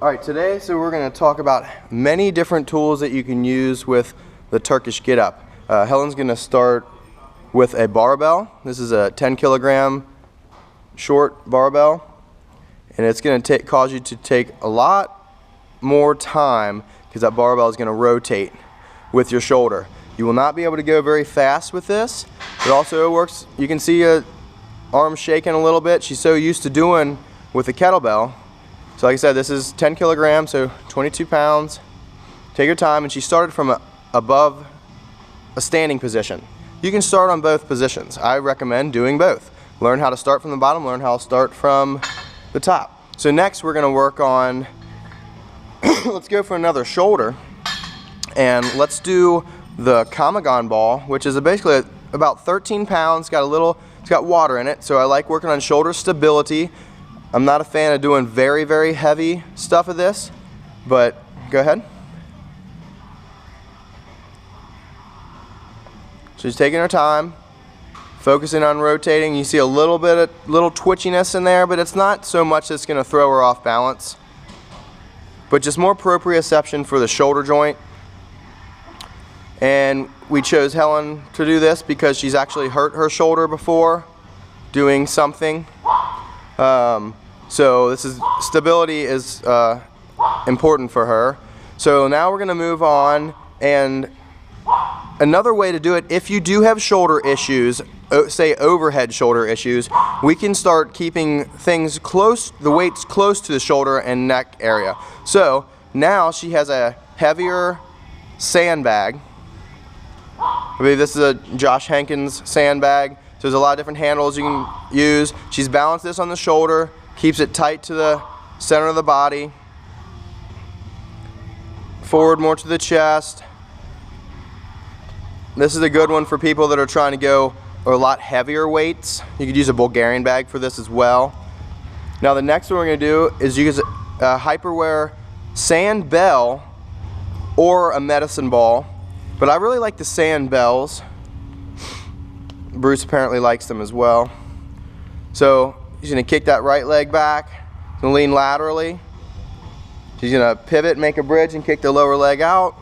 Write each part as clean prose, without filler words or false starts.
Alright, today we're going to talk about many different tools that you can use with the Turkish get up. Helen's going to start with a barbell. This is a 10 kilogram short barbell, and it's going to cause you to take a lot more time because that barbell is going to rotate with your shoulder. You will not be able to go very fast with this. It also works, you can see her arm shaking a little bit. She's so used to doing with the kettlebell. So like I said, this is 10 kilograms, so 22 pounds. Take your time, and she started from above a standing position. You can start on both positions. I recommend doing both. Learn how to start from the bottom, learn how to start from the top. So next we're gonna work on, let's go for another shoulder, and let's do the Kamagon ball, which is basically about 13 pounds, it's got water in it, so I like working on shoulder stability. I'm not a fan of doing very, very heavy stuff of this, but go ahead. She's taking her time, focusing on rotating. You see a little twitchiness in there, but it's not so much that's going to throw her off balance, but just more proprioception for the shoulder joint. And we chose Helen to do this because she's actually hurt her shoulder before doing something. So stability is important for her. So now we're going to move on, and another way to do it, if you do have shoulder issues, say overhead shoulder issues, we can start keeping things close, the weights close to the shoulder and neck area. So now she has a heavier sandbag. I believe this is a Josh Hankins sandbag. So there's a lot of different handles you can use. She's balanced this on the shoulder, keeps it tight to the center of the body, forward more to the chest. This is a good one for people that are trying to go a lot heavier weights. You could use a Bulgarian bag for this as well. Now the next one we're going to do is use a hyperwear sand bell or a medicine ball, but I really like the sand bells. Bruce apparently likes them as well. So she's going to kick that right leg back, going to lean laterally. She's going to pivot, make a bridge, and kick the lower leg out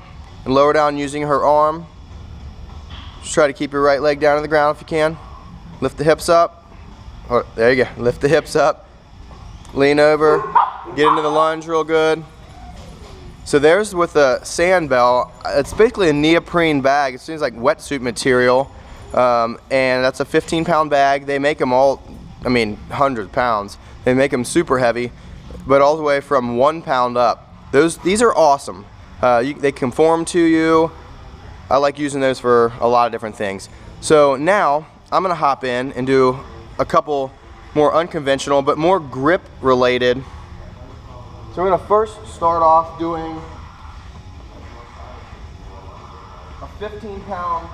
and lower down using her arm. Just try to keep your right leg down to the ground if you can. Lift the hips up. Oh, there you go. Lift the hips up. Lean over. Get into the lunge real good. So there's with the sand bell. It's basically a neoprene bag. It seems like wetsuit material. And that's a 15-pound bag. They make them all, I mean, 100 pounds. They make them super heavy, but all the way from 1 pound up. These are awesome. They conform to you. I like using those for a lot of different things. So now I'm going to hop in and do a couple more unconventional but more grip related. So we're going to first start off doing a 15-pound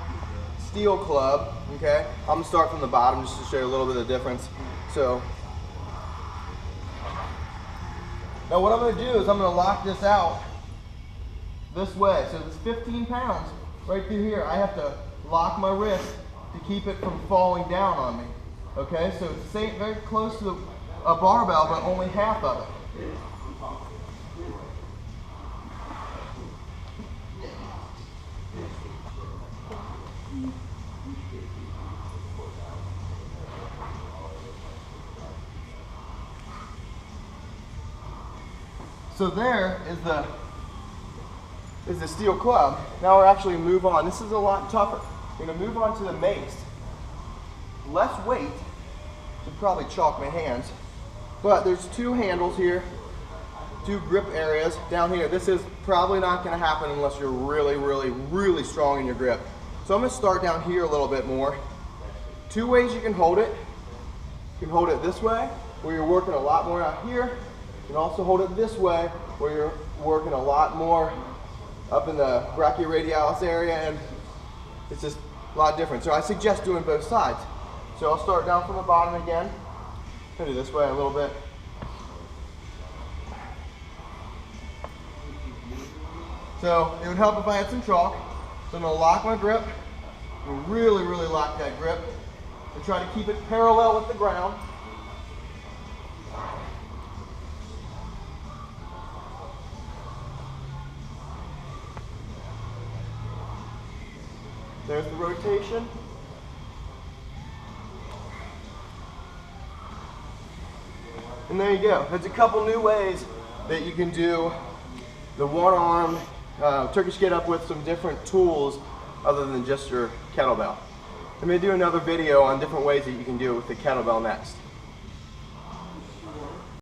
steel club. Okay, I'm going to start from the bottom just to show you a little bit of the difference. So now what I'm going to do is I'm going to lock this out this way. So it's 15 pounds. Right through here, I have to lock my wrist to keep it from falling down on me. Okay, so it's very close to a barbell, but only half of it. So there is the steel club. Now we're actually move on. This is a lot tougher. We're going to move on to the mace. Less weight. Should probably chalk my hands. But there's two handles here, two grip areas down here. This is probably not going to happen unless you're really, really, really strong in your grip. So I'm going to start down here a little bit more. Two ways you can hold it. You can hold it this way, where you're working a lot more out here. You can also hold it this way, where you're working a lot more up in the brachioradialis area, and it's just a lot different. So I suggest doing both sides. So I'll start down from the bottom again. I'll do this way a little bit. So it would help if I had some chalk. So I'm going to lock my grip, and really, really lock that grip, and try to keep it parallel with the ground. There's the rotation. And there you go. There's a couple new ways that you can do the one-arm Turkish get-up with some different tools other than just your kettlebell. I'm going to do another video on different ways that you can do it with the kettlebell next.